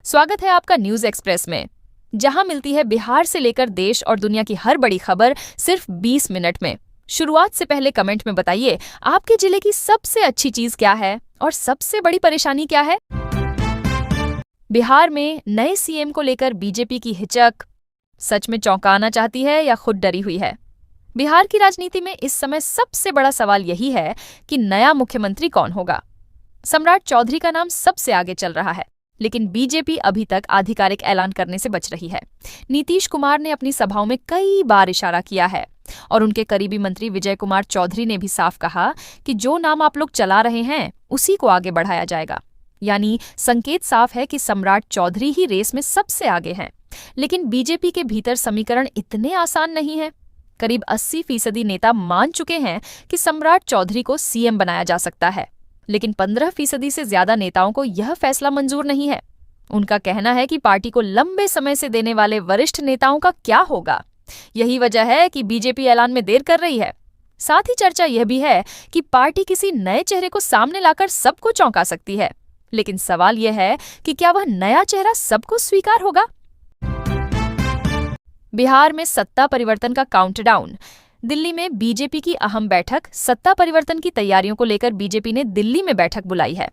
स्वागत है आपका न्यूज एक्सप्रेस में, जहां मिलती है बिहार से लेकर देश और दुनिया की हर बड़ी खबर सिर्फ 20 मिनट में। शुरुआत से पहले कमेंट में बताइए आपके जिले की सबसे अच्छी चीज क्या है और सबसे बड़ी परेशानी क्या है। बिहार में नए सीएम को लेकर बीजेपी की हिचक सच में चौंकाना चाहती है या खुद डरी हुई है। बिहार की राजनीति में इस समय सबसे बड़ा सवाल यही है कि नया मुख्यमंत्री कौन होगा। सम्राट चौधरी का नाम सबसे आगे चल रहा है, लेकिन बीजेपी अभी तक आधिकारिक ऐलान करने से बच रही है। नीतीश कुमार ने अपनी सभाओं में कई बार इशारा किया है और उनके करीबी मंत्री विजय कुमार चौधरी ने भी साफ कहा कि जो नाम आप लोग चला रहे हैं उसी को आगे बढ़ाया जाएगा। यानी संकेत साफ है कि सम्राट चौधरी ही रेस में सबसे आगे हैं। लेकिन बीजेपी के भीतर समीकरण इतने आसान नहीं है। करीब 80% नेता मान चुके हैं कि सम्राट चौधरी को सीएम बनाया जा सकता है, लेकिन 15% से ज्यादा नेताओं को यह फैसला मंजूर नहीं है। उनका कहना है कि पार्टी को लंबे समय से देने वाले वरिष्ठ नेताओं का क्या होगा। यही वजह है कि बीजेपी ऐलान में देर कर रही है। साथ ही चर्चा यह भी है कि पार्टी किसी नए चेहरे को सामने लाकर सबको चौंका सकती है, लेकिन सवाल यह है कि क्या वह नया चेहरा सबको स्वीकार होगा। बिहार में सत्ता परिवर्तन का काउंटडाउन। दिल्ली में बीजेपी की अहम बैठक। सत्ता परिवर्तन की तैयारियों को लेकर बीजेपी ने दिल्ली में बैठक बुलाई है।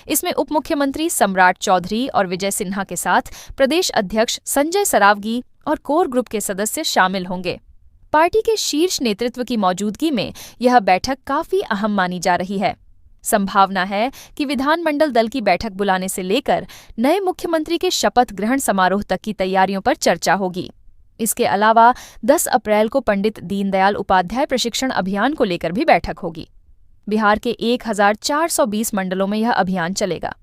इसमें उप मुख्यमंत्री सम्राट चौधरी और विजय सिन्हा के साथ प्रदेश अध्यक्ष संजय सरावगी और कोर ग्रुप के सदस्य शामिल होंगे। पार्टी के शीर्ष नेतृत्व की मौजूदगी में यह बैठक काफी अहम मानी जा रही है। संभावना है कि विधानमंडल दल की बैठक बुलाने से लेकर नए मुख्यमंत्री के शपथ ग्रहण समारोह तक की तैयारियों पर चर्चा होगी। इसके अलावा 10 अप्रैल को पंडित दीनदयाल उपाध्याय प्रशिक्षण अभियान को लेकर भी बैठक होगी। बिहार के 1420 मंडलों में यह अभियान चलेगा।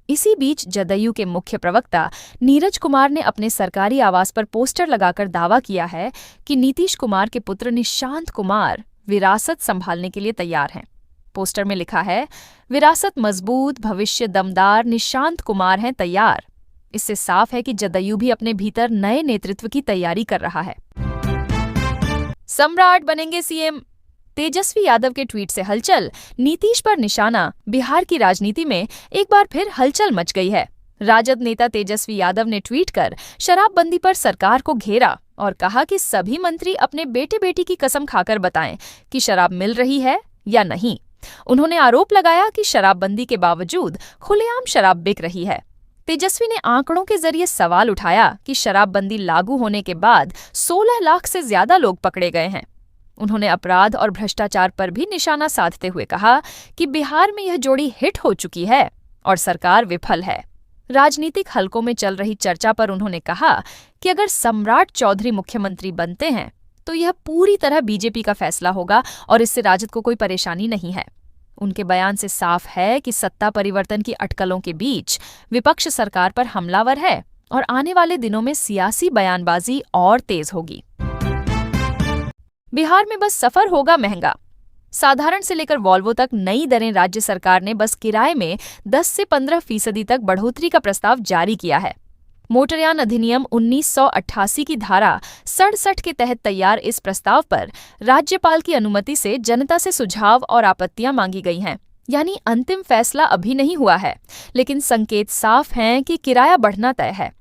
इसी बीच जदयू के मुख्य प्रवक्ता नीरज कुमार ने अपने सरकारी आवास पर पोस्टर लगाकर दावा किया है कि नीतीश कुमार के पुत्र निशांत कुमार विरासत संभालने के लिए तैयार हैं। पोस्टर में लिखा है, विरासत मजबूत, भविष्य दमदार, निशांत कुमार हैं तैयार। इससे साफ है कि जदयू भी अपने भीतर नए नेतृत्व की तैयारी कर रहा है। सम्राट बनेंगे सीएम। तेजस्वी यादव के ट्वीट से हलचल। नीतीश पर निशाना। बिहार की राजनीति में एक बार फिर हलचल मच गई है। राजद नेता तेजस्वी यादव ने ट्वीट कर शराबबंदी पर सरकार को घेरा और कहा कि सभी मंत्री अपने बेटे बेटी की कसम खाकर बताएं कि शराब मिल रही है या नहीं। उन्होंने आरोप लगाया कि शराबबंदी के बावजूद खुलेआम शराब बिक रही है। तेजस्वी ने आंकड़ों के जरिए सवाल उठाया कि शराबबंदी लागू होने के बाद 16 लाख से ज्यादा लोग पकड़े गए हैं। उन्होंने अपराध और भ्रष्टाचार पर भी निशाना साधते हुए कहा कि बिहार में यह जोड़ी हिट हो चुकी है और सरकार विफल है। राजनीतिक हलकों में चल रही चर्चा पर उन्होंने कहा कि अगर सम्राट चौधरी मुख्यमंत्री बनते हैं तो यह पूरी तरह बीजेपी का फैसला होगा और इससे राजद को कोई परेशानी नहीं है। उनके बयान से साफ है कि सत्ता परिवर्तन की अटकलों के बीच विपक्ष सरकार पर हमलावर है और आने वाले दिनों में सियासी बयानबाजी और तेज होगी। बिहार में बस सफर होगा महंगा। साधारण से लेकर वॉल्वो तक नई दरें राज्य सरकार ने बस किराए में 10 से 15% तक बढ़ोतरी का प्रस्ताव जारी किया है। मोटरयान अधिनियम 1988 की धारा 67 के तहत तैयार इस प्रस्ताव पर राज्यपाल की अनुमति से जनता से सुझाव और आपत्तियां मांगी गई हैं। यानी अंतिम फैसला अभी नहीं हुआ है, लेकिन संकेत साफ हैं कि किराया बढ़ना तय है।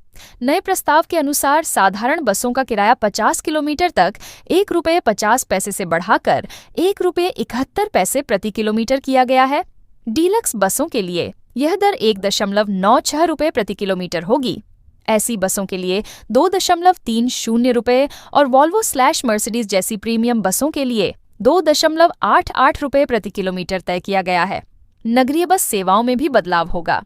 नए प्रस्ताव के अनुसार साधारण बसों का किराया 50 किलोमीटर तक ₹1.50 से बढ़ाकर ₹1.71 प्रति किलोमीटर किया गया है। डीलक्स बसों के लिए यह दर ₹1.96 प्रति किलोमीटर होगी। ऐसी बसों के लिए ₹2.30 और वॉल्वो/मर्सिडीज जैसी प्रीमियम बसों के लिए ₹2.88 प्रति किलोमीटर तय किया गया है। नगरीय बस सेवाओं में भी बदलाव होगा।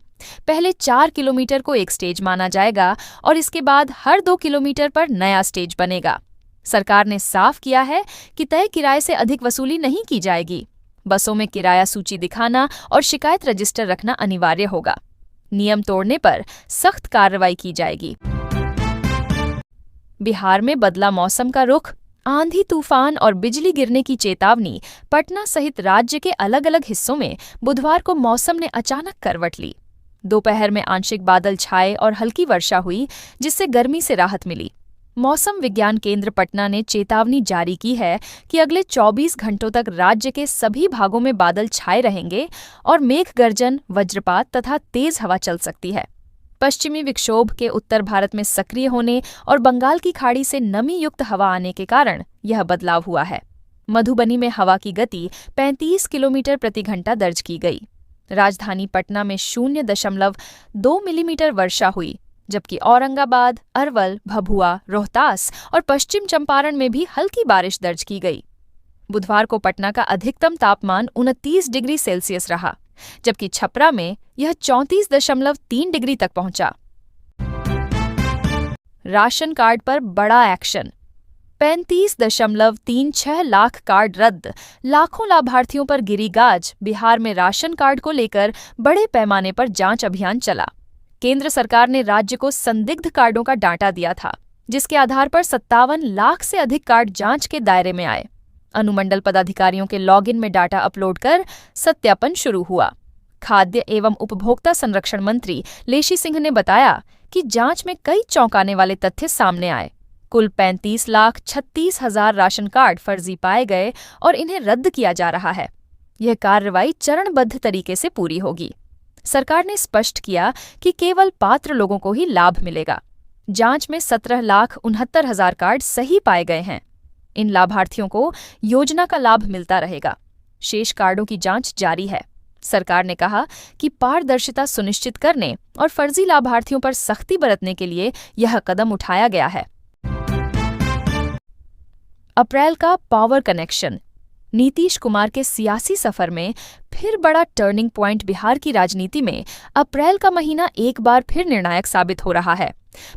पहले 4 किलोमीटर को एक स्टेज माना जाएगा और इसके बाद हर 2 किलोमीटर पर नया स्टेज बनेगा। सरकार ने साफ किया है कि तय किराए से अधिक वसूली नहीं की जाएगी। बसों में किराया सूची दिखाना और शिकायत रजिस्टर रखना अनिवार्य होगा। नियम तोड़ने पर सख्त कार्रवाई की जाएगी। बिहार में बदला मौसम का रुख। आंधी तूफान और बिजली गिरने की चेतावनी। पटना सहित राज्य के अलग अलग हिस्सों में बुधवार को मौसम ने अचानक करवट ली। दोपहर में आंशिक बादल छाए और हल्की वर्षा हुई, जिससे गर्मी से राहत मिली। मौसम विज्ञान केंद्र पटना ने चेतावनी जारी की है कि अगले 24 घंटों तक राज्य के सभी भागों में बादल छाए रहेंगे और मेघ गर्जन, वज्रपात तथा तेज हवा चल सकती है। पश्चिमी विक्षोभ के उत्तर भारत में सक्रिय होने और बंगाल की खाड़ी से नमी युक्त हवा आने के कारण यह बदलाव हुआ है। मधुबनी में हवा की गति 35 किलोमीटर प्रति घंटा दर्ज की गई। राजधानी पटना में 0.2 मिलीमीटर वर्षा हुई, जबकि औरंगाबाद, अरवल, भभुआ, रोहतास और पश्चिम चंपारण में भी हल्की बारिश दर्ज की गई। बुधवार को पटना का अधिकतम तापमान 29 डिग्री सेल्सियस रहा, जबकि छपरा में यह 34.3 डिग्री तक पहुंचा। राशन कार्ड पर बड़ा एक्शन। 35.36 लाख कार्ड रद्द, लाखों लाभार्थियों पर गिरी गाज। बिहार में राशन कार्ड को लेकर बड़े पैमाने पर जांच अभियान चला। केंद्र सरकार ने राज्य को संदिग्ध कार्डों का डाटा दिया था, जिसके आधार पर 57 लाख से अधिक कार्ड जांच के दायरे में आए। अनुमंडल पदाधिकारियों के लॉगिन में डाटा अपलोड कर सत्यापन शुरू हुआ। खाद्य एवं उपभोक्ता संरक्षण मंत्री लेशी सिंह ने बताया कि जांच में कई चौंकाने वाले तथ्य सामने आए। कुल 35,36,000 राशन कार्ड फर्जी पाए गए और इन्हें रद्द किया जा रहा है। यह कार्रवाई चरणबद्ध तरीके से पूरी होगी। सरकार ने स्पष्ट किया कि केवल पात्र लोगों को ही लाभ मिलेगा। जांच में 17,69,000 कार्ड सही पाए गए हैं। इन लाभार्थियों को योजना का लाभ मिलता रहेगा। शेष कार्डों की जांच जारी है। सरकार ने कहा कि पारदर्शिता सुनिश्चित करने और फर्जी लाभार्थियों पर सख्ती बरतने के लिए यह कदम उठाया गया है। अप्रैल का पावर कनेक्शन। नीतीश कुमार के सियासी सफर में फिर बड़ा टर्निंग पॉइंट। बिहार की राजनीति में अप्रैल का महीना एक बार फिर निर्णायक साबित हो रहा है।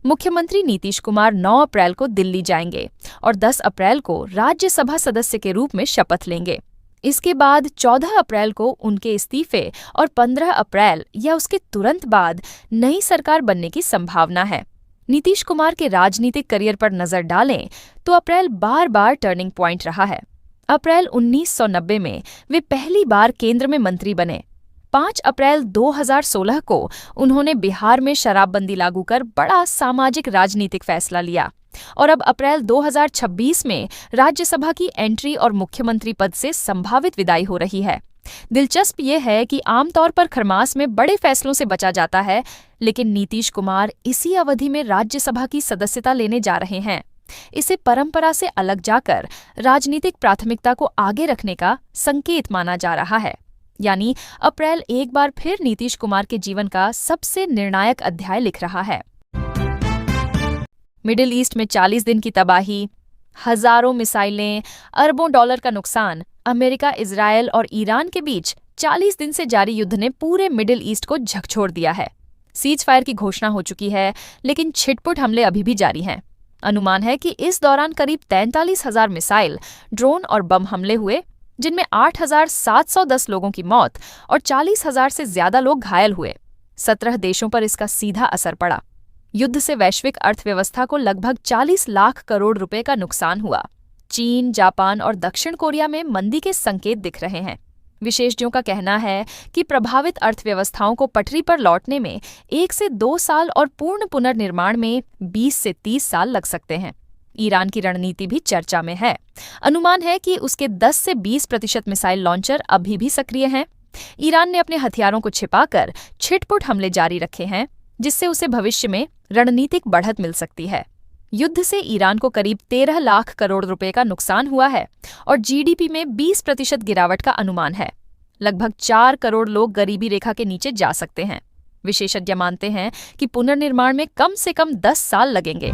मुख्यमंत्री नीतीश कुमार 9 अप्रैल को दिल्ली जाएंगे और 10 अप्रैल को राज्यसभा सदस्य के रूप में शपथ लेंगे। इसके बाद 14 अप्रैल को उनके इस्तीफे और 15 अप्रैल या उसके तुरंत बाद नई सरकार बनने की संभावना है। नीतीश कुमार के राजनीतिक करियर पर नजर डालें तो अप्रैल बार बार टर्निंग पॉइंट रहा है। अप्रैल 1990 में वे पहली बार केंद्र में मंत्री बने। 5 अप्रैल 2016 को उन्होंने बिहार में शराबबंदी लागू कर बड़ा सामाजिक राजनीतिक फैसला लिया और अब अप्रैल 2026 में राज्यसभा की एंट्री और मुख्यमंत्री पद से संभावित विदाई हो रही है। दिलचस्प ये है कि आमतौर पर खरमास में बड़े फैसलों से बचा जाता है, लेकिन नीतीश कुमार इसी अवधि में राज्यसभा की सदस्यता लेने जा रहे हैं। इसे परंपरा से अलग जाकर राजनीतिक प्राथमिकता को आगे रखने का संकेत माना जा रहा है। यानी अप्रैल एक बार फिर नीतीश कुमार के जीवन का सबसे निर्णायक अध्याय लिख रहा है। मिडिल ईस्ट में 40 दिन की तबाही, हजारों मिसाइलें, अरबों डॉलर का नुकसान। अमेरिका, इजरायल और ईरान के बीच 40 दिन से जारी युद्ध ने पूरे मिडिल ईस्ट को झकझोर दिया है। सीज फायर की घोषणा हो चुकी है, लेकिन छिटपुट हमले अभी भी जारी हैं। अनुमान है कि इस दौरान करीब 43,000 मिसाइल, ड्रोन और बम हमले हुए, जिनमें 8,710 लोगों की मौत और 40,000 से ज्यादा लोग घायल हुए। 17 देशों पर इसका सीधा असर पड़ा। युद्ध से वैश्विक अर्थव्यवस्था को लगभग 40 लाख करोड़ रुपए का नुकसान हुआ। चीन, जापान और दक्षिण कोरिया में मंदी के संकेत दिख रहे हैं। विशेषज्ञों का कहना है कि प्रभावित अर्थव्यवस्थाओं को पटरी पर लौटने में 1 से 2 साल और पूर्ण पुनर्निर्माण में 20 से 30 साल लग सकते हैं। ईरान की रणनीति भी चर्चा में है। अनुमान है कि उसके 10 से 20% मिसाइल लॉन्चर अभी भी सक्रिय हैं। ईरान ने अपने हथियारों को छिपाकर छिटपुट हमले जारी रखे हैं, जिससे उसे भविष्य में रणनीतिक बढ़त मिल सकती है। युद्ध से ईरान को करीब 13 लाख करोड़ रुपए का नुकसान हुआ है और जीडीपी में 20% गिरावट का अनुमान है। लगभग 4 करोड़ लोग गरीबी रेखा के नीचे जा सकते हैं। विशेषज्ञ मानते हैं कि पुनर्निर्माण में कम से कम 10 साल लगेंगे।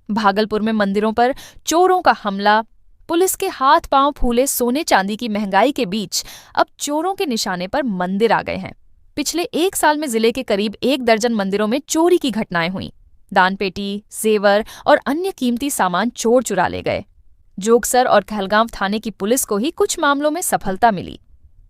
भागलपुर में मंदिरों पर चोरों का हमला। पुलिस के हाथ पांव फूले सोने चांदी की महंगाई के बीच अब चोरों के निशाने पर मंदिर आ गए हैं। पिछले 1 साल में जिले के करीब 1 दर्जन मंदिरों में चोरी की घटनाएं हुई। दानपेटी, जेवर और अन्य कीमती सामान चोर चुरा ले गए। जोगसर और कहलगांव थाने की पुलिस को ही कुछ मामलों में सफलता मिली।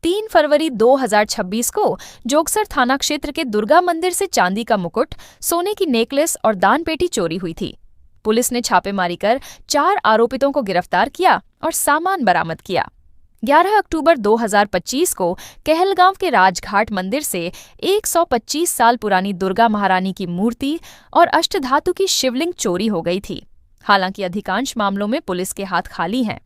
3 फरवरी 2026 को जोगसर थाना क्षेत्र के दुर्गा मंदिर से चांदी का मुकुट, सोने की नेकलेस और दानपेटी चोरी हुई थी। पुलिस ने छापेमारी कर 4 आरोपितों को गिरफ्तार किया और सामान बरामद किया। 11 अक्टूबर 2025 को कहलगांव के राजघाट मंदिर से 125 साल पुरानी दुर्गा महारानी की मूर्ति और अष्टधातु की शिवलिंग चोरी हो गई थी। हालांकि अधिकांश मामलों में पुलिस के हाथ खाली हैं।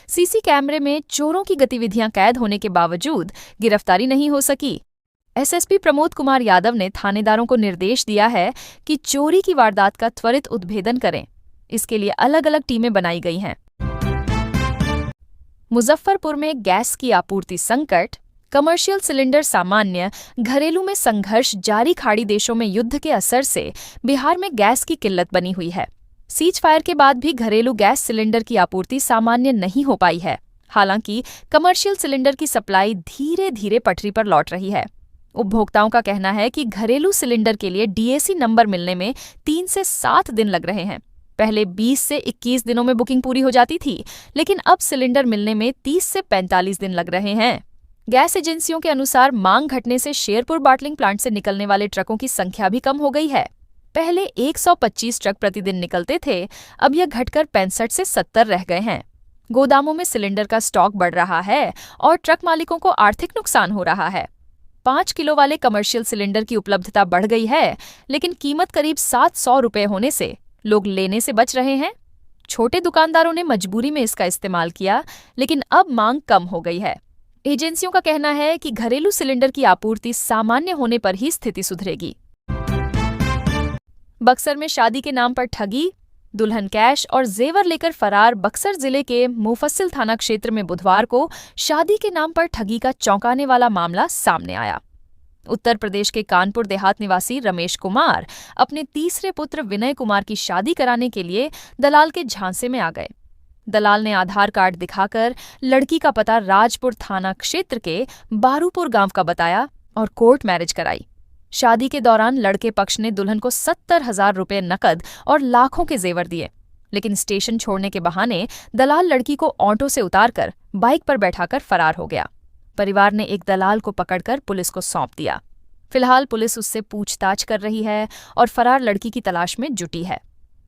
सीसी कैमरे में चोरों की गतिविधियां कैद होने के बावजूद गिरफ्तारी नहीं हो सकी। एसएसपी प्रमोद कुमार यादव ने थानेदारों को निर्देश दिया है कि चोरी की वारदात का त्वरित उद्भेदन करें। इसके लिए अलग अलग टीमें बनाई गई हैं। मुजफ्फरपुर में गैस की आपूर्ति संकट, कमर्शियल सिलेंडर सामान्य, घरेलू में संघर्ष जारी। खाड़ी देशों में युद्ध के असर से बिहार में गैस की किल्लत बनी हुई है। सीज फायर के बाद भी घरेलू गैस सिलेंडर की आपूर्ति सामान्य नहीं हो पाई है। हालांकि कमर्शियल सिलेंडर की सप्लाई धीरे धीरे पटरी पर लौट रही है। उपभोक्ताओं का कहना है कि घरेलू सिलेंडर के लिए डीएसी नंबर मिलने में 3 से 7 दिन लग रहे हैं। पहले 20 से 21 दिनों में बुकिंग पूरी हो जाती थी, लेकिन अब सिलेंडर मिलने में 30 से 45 दिन लग रहे हैं। गैस एजेंसियों के अनुसार मांग घटने से शेरपुर बॉटलिंग प्लांट से निकलने वाले ट्रकों की संख्या भी कम हो गई है। पहले 125 ट्रक प्रतिदिन निकलते थे, अब यह घटकर 65 से 70 रह गए हैं। गोदामों में सिलेंडर का स्टॉक बढ़ रहा है और ट्रक मालिकों को आर्थिक नुकसान हो रहा है। 5 किलो वाले कमर्शियल सिलेंडर की उपलब्धता बढ़ गई है, लेकिन कीमत करीब 700 रुपये होने से लोग लेने से बच रहे हैं। छोटे दुकानदारों ने मजबूरी में इसका इस्तेमाल किया, लेकिन अब मांग कम हो गई है। एजेंसियों का कहना है कि घरेलू सिलेंडर की आपूर्ति सामान्य होने पर ही स्थिति सुधरेगी। बक्सर में शादी के नाम पर ठगी, दुल्हन कैश और जेवर लेकर फरार। बक्सर जिले के मुफस्सिल थाना क्षेत्र में बुधवार को शादी के नाम पर ठगी का चौंकाने वाला मामला सामने आया। उत्तर प्रदेश के कानपुर देहात निवासी रमेश कुमार अपने तीसरे पुत्र विनय कुमार की शादी कराने के लिए दलाल के झांसे में आ गए। दलाल ने आधार कार्ड दिखाकर लड़की का पता राजपुर थाना क्षेत्र के बारूपुर गांव का बताया और कोर्ट मैरिज कराई। शादी के दौरान लड़के पक्ष ने दुल्हन को 70,000 रुपये नकद और लाखों के जेवर दिए, लेकिन स्टेशन छोड़ने के बहाने दलाल लड़की को ऑटो से उतारकर बाइक पर बैठाकर फरार हो गया। परिवार ने एक दलाल को पकड़कर पुलिस को सौंप दिया। फिलहाल पुलिस उससे पूछताछ कर रही है और फरार लड़की की तलाश में जुटी है।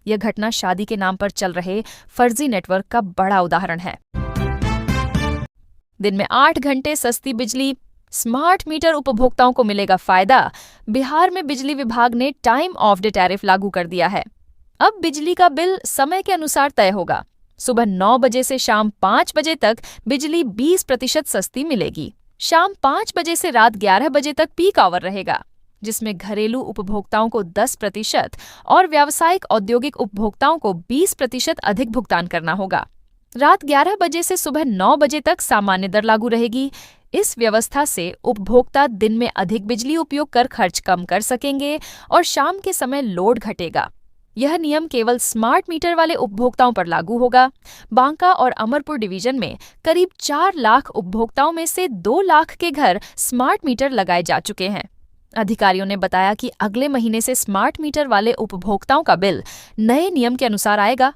यह घटना शादी के नाम पर चल रहे फर्जी नेटवर्क का बड़ा उदाहरण है। दिन में 8 घंटे सस्ती बिजली, स्मार्ट मीटर उपभोक्ताओं को मिलेगा फायदा। बिहार में बिजली विभाग ने टाइम ऑफ डे टैरिफ लागू कर दिया है। अब बिजली का बिल समय के अनुसार तय होगा। सुबह 9 बजे से शाम 5 बजे तक बिजली 20% सस्ती मिलेगी। शाम 5 बजे से रात 11 बजे तक पीक आवर रहेगा, जिसमें घरेलू उपभोक्ताओं को 10% और व्यावसायिक औद्योगिक उपभोक्ताओं को 20% अधिक भुगतान करना होगा। रात 11 बजे से सुबह 9 बजे तक सामान्य दर लागू रहेगी। इस व्यवस्था से उपभोक्ता दिन में अधिक बिजली उपयोग कर खर्च कम कर सकेंगे और शाम के समय लोड घटेगा। यह नियम केवल स्मार्ट मीटर वाले उपभोक्ताओं पर लागू होगा। बांका और अमरपुर डिवीजन में करीब 4 लाख उपभोक्ताओं में से 2 लाख के घर स्मार्ट मीटर लगाए जा चुके हैं। अधिकारियों ने बताया कि अगले महीने से स्मार्ट मीटर वाले उपभोक्ताओं का बिल नए नियम के अनुसार आएगा।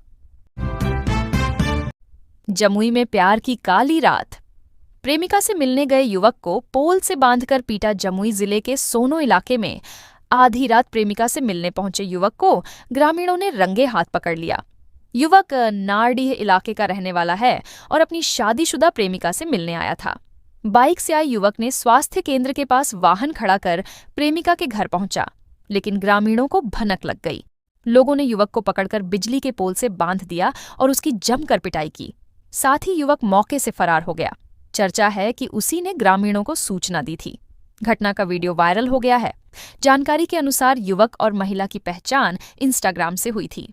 जमुई में प्यार की काली रात, प्रेमिका से मिलने गए युवक को पोल से बांधकर पीटा। जमुई जिले के सोनो इलाके में आधी रात प्रेमिका से मिलने पहुंचे युवक को ग्रामीणों ने रंगे हाथ पकड़ लिया। युवक नारडीह इलाके का रहने वाला है और अपनी शादीशुदा प्रेमिका से मिलने आया था। बाइक से आए युवक ने स्वास्थ्य केंद्र के पास वाहन खड़ा कर प्रेमिका के घर पहुंचा, लेकिन ग्रामीणों को भनक लग गई। लोगों ने युवक को पकड़कर बिजली के पोल से बांध दिया और उसकी जमकर पिटाई की। साथ ही युवक मौके से फरार हो गया। चर्चा है कि उसी ने ग्रामीणों को सूचना दी थी। घटना का वीडियो वायरल हो गया है। जानकारी के अनुसार युवक और महिला की पहचान इंस्टाग्राम से हुई थी।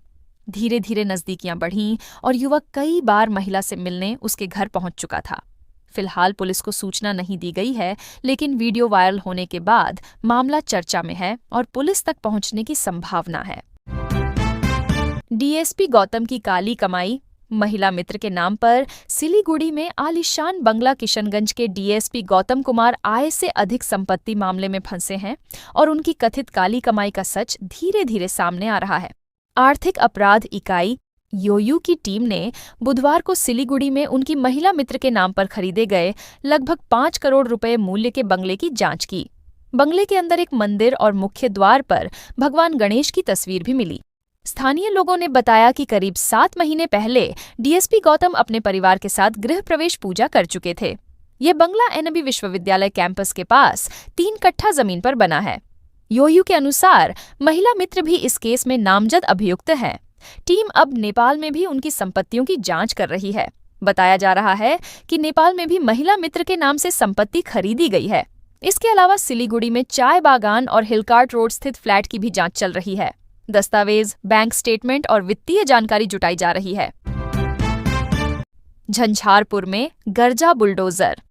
धीरे धीरे नजदीकियां बढ़ीं और युवक कई बार महिला से मिलने उसके घर पहुंच चुका था। फिलहाल पुलिस को सूचना नहीं दी गई है, लेकिन वीडियो वायरल होने के बाद मामला चर्चा में है और पुलिस तक पहुंचने की संभावना है। डीएसपी गौतम की काली कमाई, महिला मित्र के नाम पर सिलीगुड़ी में आलीशान बंगला। किशनगंज के डीएसपी गौतम कुमार आय से अधिक संपत्ति मामले में फंसे हैं और उनकी कथित काली कमाई का सच धीरे धीरे सामने आ रहा है। आर्थिक अपराध इकाई योयू की टीम ने बुधवार को सिलीगुड़ी में उनकी महिला मित्र के नाम पर खरीदे गए लगभग 5 करोड़ रुपए मूल्य के बंगले की जांच की। बंगले के अंदर एक मंदिर और मुख्य द्वार पर भगवान गणेश की तस्वीर भी मिली। स्थानीय लोगों ने बताया कि करीब 7 महीने पहले डीएसपी गौतम अपने परिवार के साथ गृह प्रवेश पूजा कर चुके थे। ये बंगला एनबी विश्वविद्यालय कैंपस के पास 3 कट्ठा जमीन पर बना है। योयू के अनुसार महिला मित्र भी इस केस में नामजद अभियुक्त है। टीम अब नेपाल में भी उनकी संपत्तियों की जांच कर रही है। बताया जा रहा है कि नेपाल में भी महिला मित्र के नाम से संपत्ति खरीदी गई है। इसके अलावा सिलीगुड़ी में चाय बागान और हिलकार्ट रोड स्थित फ्लैट की भी जांच चल रही है। दस्तावेज, बैंक स्टेटमेंट और वित्तीय जानकारी जुटाई जा रही है। झंझारपुर में गर्जा बुलडोजर।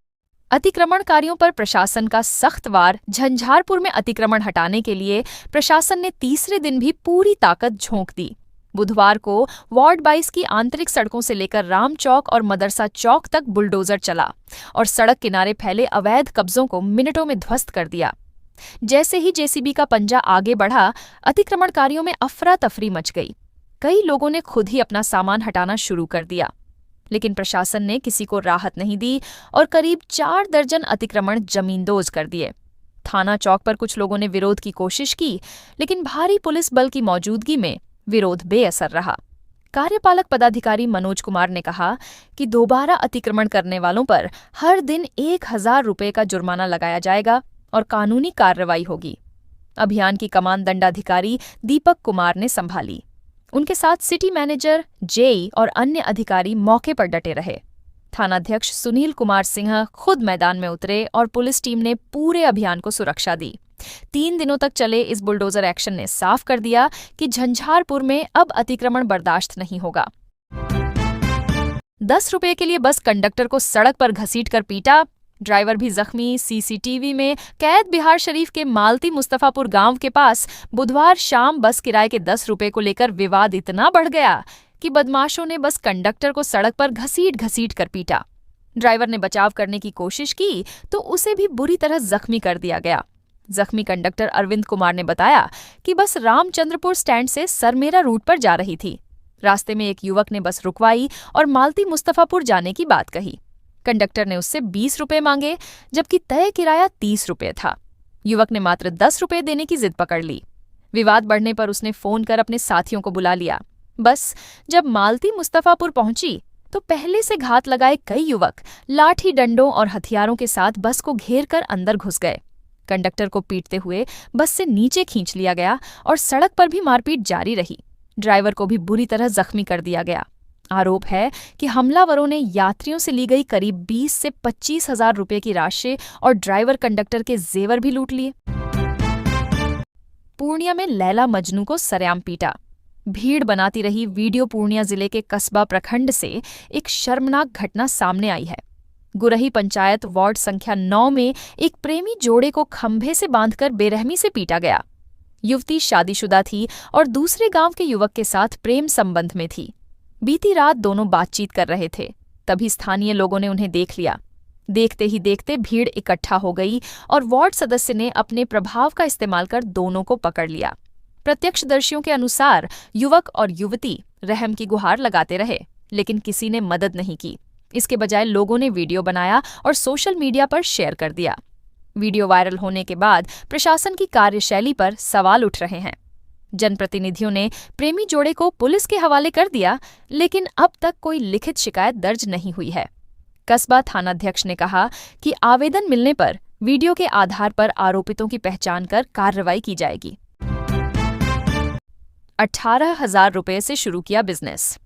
अतिक्रमणकारियों पर प्रशासन का सख्त वार। झंझारपुर में अतिक्रमण हटाने के लिए प्रशासन ने तीसरे दिन भी पूरी ताकत झोंक दी। बुधवार को वार्ड 22 की आंतरिक सड़कों से लेकर राम चौक और मदरसा चौक तक बुलडोजर चला और सड़क किनारे फैले अवैध कब्जों को मिनटों में ध्वस्त कर दिया। जैसे ही जेसीबी का पंजा आगे बढ़ा, अतिक्रमणकारियों में अफरा तफरी मच गई। कई लोगों ने खुद ही अपना सामान हटाना शुरू कर दिया, लेकिन प्रशासन ने किसी को राहत नहीं दी और करीब 4 दर्जन अतिक्रमण जमींदोज कर दिए। थाना चौक पर कुछ लोगों ने विरोध की कोशिश की, लेकिन भारी पुलिस बल की मौजूदगी में विरोध बेअसर रहा। कार्यपालक पदाधिकारी मनोज कुमार ने कहा कि दोबारा अतिक्रमण करने वालों पर हर दिन 1000 रुपये का जुर्माना लगाया जाएगा और कानूनी कार्रवाई होगी। अभियान की कमान दंडाधिकारी दीपक कुमार ने संभाली। उनके साथ सिटी मैनेजर, जेई और अन्य अधिकारी मौके पर डटे रहे। थानाध्यक्ष सुनील कुमार सिंह खुद मैदान में उतरे और पुलिस टीम ने पूरे अभियान को सुरक्षा दी। 3 दिनों तक चले इस बुलडोजर एक्शन ने साफ कर दिया कि झंझारपुर में अब अतिक्रमण बर्दाश्त नहीं होगा। 10 रुपये के लिए बस कंडक्टर को सड़क पर घसीटकर पीटा, ड्राइवर भी जख्मी। सीसीटीवी में कैद बिहार शरीफ के मालती मुस्तफापुर गांव के पास बुधवार शाम बस किराए के 10 रुपये को लेकर विवाद इतना बढ़ गया कि बदमाशों ने बस कंडक्टर को सड़क पर घसीट कर पीटा। ड्राइवर ने बचाव करने की कोशिश की तो उसे भी बुरी तरह जख्मी कर दिया गया। जख्मी कंडक्टर अरविंद कुमार ने बताया कि बस रामचंद्रपुर स्टैंड से सरमेरा रूट पर जा रही थी। रास्ते में एक युवक ने बस रुकवाई और मालती मुस्तफापुर जाने की बात कही। कंडक्टर ने उससे 20 रुपये मांगे, जबकि तय किराया 30 रुपये था। युवक ने मात्र 10 रुपये देने की जिद पकड़ ली। विवाद बढ़ने पर उसने फोन कर अपने साथियों को बुला लिया। बस जब मालती मुस्तफापुर पहुंची तो पहले से घात लगाए कई युवक लाठी डंडों और हथियारों के साथ बस को घेर कर अंदर घुस गए। कंडक्टर को पीटते हुए बस से नीचे खींच लिया गया और सड़क पर भी मारपीट जारी रही। ड्राइवर को भी बुरी तरह जख्मी कर दिया गया। आरोप है कि हमलावरों ने यात्रियों से ली गई करीब 20 से 25 हजार रुपये की राशि और ड्राइवर कंडक्टर के जेवर भी लूट लिए। पूर्णिया में लैला मजनू को सरेआम पीटा। भीड़ बनाती रही वीडियो पूर्णिया जिले के कस्बा प्रखंड से एक शर्मनाक घटना सामने आई है। गुरही पंचायत वार्ड संख्या 9 में एक प्रेमी जोड़े को खंभे से बांधकर बेरहमी से पीटा गया। युवती शादीशुदा थी और दूसरे गांव के युवक के साथ प्रेम संबंध में थी। बीती रात दोनों बातचीत कर रहे थे, तभी स्थानीय लोगों ने उन्हें देख लिया। देखते ही देखते भीड़ इकट्ठा हो गई और वार्ड सदस्य ने अपने प्रभाव का इस्तेमाल कर दोनों को पकड़ लिया। प्रत्यक्षदर्शियों के अनुसार युवक और युवती रहम की गुहार लगाते रहे, लेकिन किसी ने मदद नहीं की। इसके बजाय लोगों ने वीडियो बनाया और सोशल मीडिया पर शेयर कर दिया। वीडियो वायरल होने के बाद प्रशासन की कार्यशैली पर सवाल उठ रहे हैं। जनप्रतिनिधियों ने प्रेमी जोड़े को पुलिस के हवाले कर दिया, लेकिन अब तक कोई लिखित शिकायत दर्ज नहीं हुई है। कस्बा थानाध्यक्ष ने कहा कि आवेदन मिलने पर वीडियो के आधार पर आरोपितों की पहचान कर कार्रवाई की जाएगी। 18,000 रुपये से शुरू किया बिजनेस।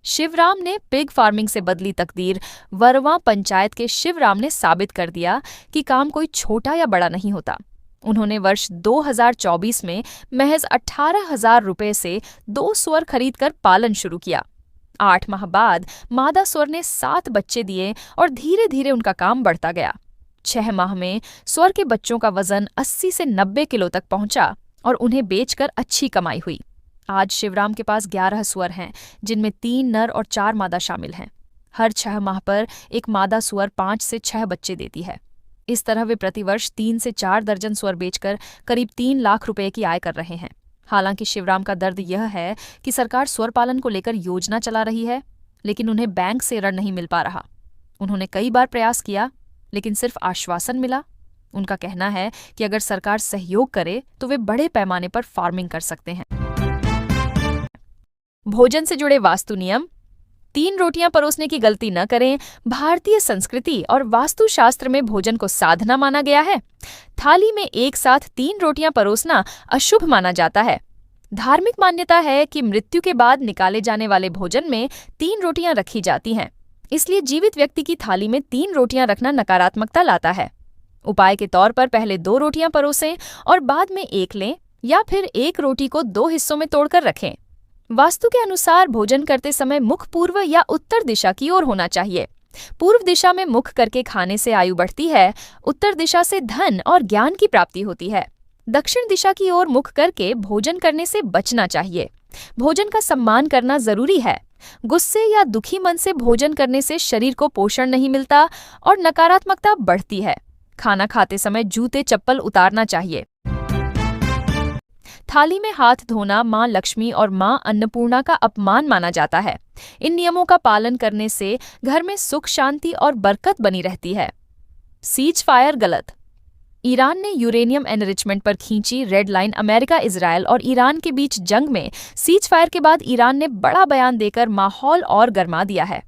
शिवराम ने पिग फार्मिंग से बदली तकदीर। वरवा पंचायत के शिवराम ने साबित कर दिया कि काम कोई छोटा या बड़ा नहीं होता। उन्होंने वर्ष 2024 में महज 18,000 रुपये से 2 सुअर खरीदकर पालन शुरू किया। 8 माह बाद मादा सुअर ने 7 बच्चे दिए और धीरे धीरे उनका काम बढ़ता गया। 6 माह में सुअर के बच्चों का वजन 80 से 90 किलो तक पहुंचा और उन्हें बेचकर अच्छी कमाई हुई। आज शिवराम के पास 11 सुअर हैं, जिनमें 3 नर और 4 मादा शामिल हैं। हर 6 माह पर एक मादा सुअर 5 से 6 बच्चे देती है। इस तरह वे प्रतिवर्ष 3 से 4 दर्जन सुअर बेचकर करीब 3 लाख रुपए की आय कर रहे हैं। हालांकि शिवराम का दर्द यह है कि सरकार सुअर पालन को लेकर योजना चला रही है, लेकिन उन्हें बैंक से ऋण नहीं मिल पा रहा। उन्होंने कई बार प्रयास किया, लेकिन सिर्फ आश्वासन मिला। उनका कहना है कि अगर सरकार सहयोग करे तो वे बड़े पैमाने पर फार्मिंग कर सकते हैं। भोजन से जुड़े वास्तु नियम। 3 रोटियां परोसने की गलती न करें। भारतीय संस्कृति और वास्तुशास्त्र में भोजन को साधना माना गया है। थाली में एक साथ 3 रोटियां परोसना अशुभ माना जाता है। धार्मिक मान्यता है कि मृत्यु के बाद निकाले जाने वाले भोजन में 3 रोटियां रखी जाती हैं, इसलिए जीवित व्यक्ति की थाली में 3 रोटियां रखना नकारात्मकता लाता है। उपाय के तौर पर पहले 2 रोटियां परोसें और बाद में 1 लें या फिर 1 रोटी को 2 हिस्सों में तोड़कर रखें। वास्तु के अनुसार भोजन करते समय मुख पूर्व या उत्तर दिशा की ओर होना चाहिए। पूर्व दिशा में मुख करके खाने से आयु बढ़ती है, उत्तर दिशा से धन और ज्ञान की प्राप्ति होती है। दक्षिण दिशा की ओर मुख करके भोजन करने से बचना चाहिए। भोजन का सम्मान करना जरूरी है। गुस्से या दुखी मन से भोजन करने से शरीर को पोषण नहीं मिलता और नकारात्मकता बढ़ती है। खाना खाते समय जूते चप्पल उतारना चाहिए। थाली में हाथ धोना मां लक्ष्मी और मां अन्नपूर्णा का अपमान माना जाता है। इन नियमों का पालन करने से घर में सुख शांति और बरकत बनी रहती है। सीज फायर गलत। ईरान ने यूरेनियम एनरिचमेंट पर खींची रेड लाइन अमेरिका, इजरायल और ईरान के बीच जंग में सीज फायर के बाद ईरान ने बड़ा बयान देकर माहौल और गर्मा दिया है।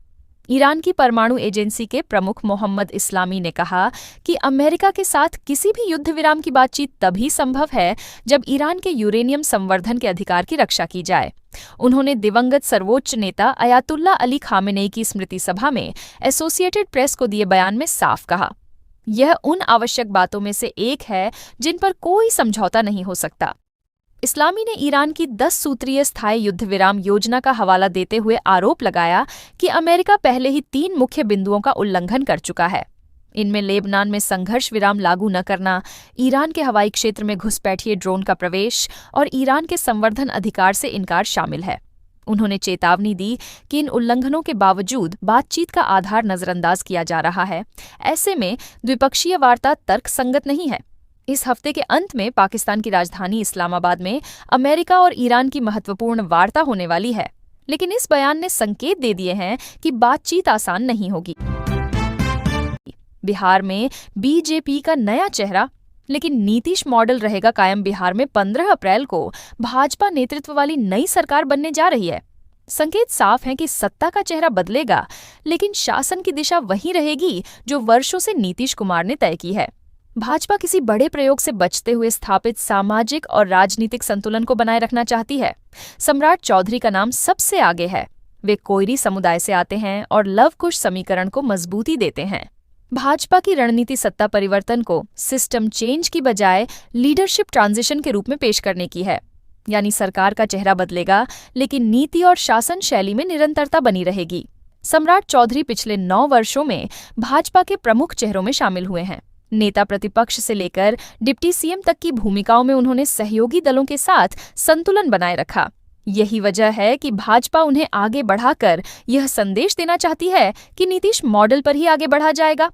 ईरान की परमाणु एजेंसी के प्रमुख मोहम्मद इस्लामी ने कहा कि अमेरिका के साथ किसी भी युद्ध विराम की बातचीत तभी संभव है जब ईरान के यूरेनियम संवर्धन के अधिकार की रक्षा की जाए। उन्होंने दिवंगत सर्वोच्च नेता अयातुल्ला अली खामेनेई की स्मृति सभा में एसोसिएटेड प्रेस को दिए बयान में साफ कहा, यह उन आवश्यक बातों में से एक है जिन पर कोई समझौता नहीं हो सकता। इस्लामी ने ईरान की 10 सूत्रीय स्थायी युद्ध विराम योजना का हवाला देते हुए आरोप लगाया कि अमेरिका पहले ही 3 मुख्य बिंदुओं का उल्लंघन कर चुका है। इनमें लेबनान में संघर्ष विराम लागू न करना, ईरान के हवाई क्षेत्र में घुसपैठिए ड्रोन का प्रवेश और ईरान के संवर्धन अधिकार से इनकार शामिल है। उन्होंने चेतावनी दी कि इन उल्लंघनों के बावजूद बातचीत का आधार नजरअंदाज किया जा रहा है। ऐसे में द्विपक्षीय वार्ता तर्कसंगत नहीं है। इस हफ्ते के अंत में पाकिस्तान की राजधानी इस्लामाबाद में अमेरिका और ईरान की महत्वपूर्ण वार्ता होने वाली है, लेकिन इस बयान ने संकेत दे दिए हैं कि बातचीत आसान नहीं होगी। बिहार में बीजेपी का नया चेहरा, लेकिन नीतीश मॉडल रहेगा कायम। बिहार में 15 अप्रैल को भाजपा नेतृत्व वाली नई सरकार बनने जा रही है। संकेत साफ है कि सत्ता का चेहरा बदलेगा, लेकिन शासन की दिशा वही रहेगी जो वर्षों से नीतीश कुमार ने तय की है। भाजपा किसी बड़े प्रयोग से बचते हुए स्थापित सामाजिक और राजनीतिक संतुलन को बनाए रखना चाहती है। सम्राट चौधरी का नाम सबसे आगे है। वे कोयरी समुदाय से आते हैं और लव कुश समीकरण को मजबूती देते हैं। भाजपा की रणनीति सत्ता परिवर्तन को सिस्टम चेंज की बजाय लीडरशिप ट्रांजिशन के रूप में पेश करने की है, यानी सरकार का चेहरा बदलेगा लेकिन नीति और शासन शैली में निरंतरता बनी रहेगी। सम्राट चौधरी पिछले 9 वर्षों में भाजपा के प्रमुख चेहरों में शामिल हुए हैं। नेता प्रतिपक्ष से लेकर डिप्टी सीएम तक की भूमिकाओं में उन्होंने सहयोगी दलों के साथ संतुलन बनाए रखा। यही वजह है कि भाजपा उन्हें आगे बढ़ाकर यह संदेश देना चाहती है कि नीतीश मॉडल पर ही आगे बढ़ा जाएगा।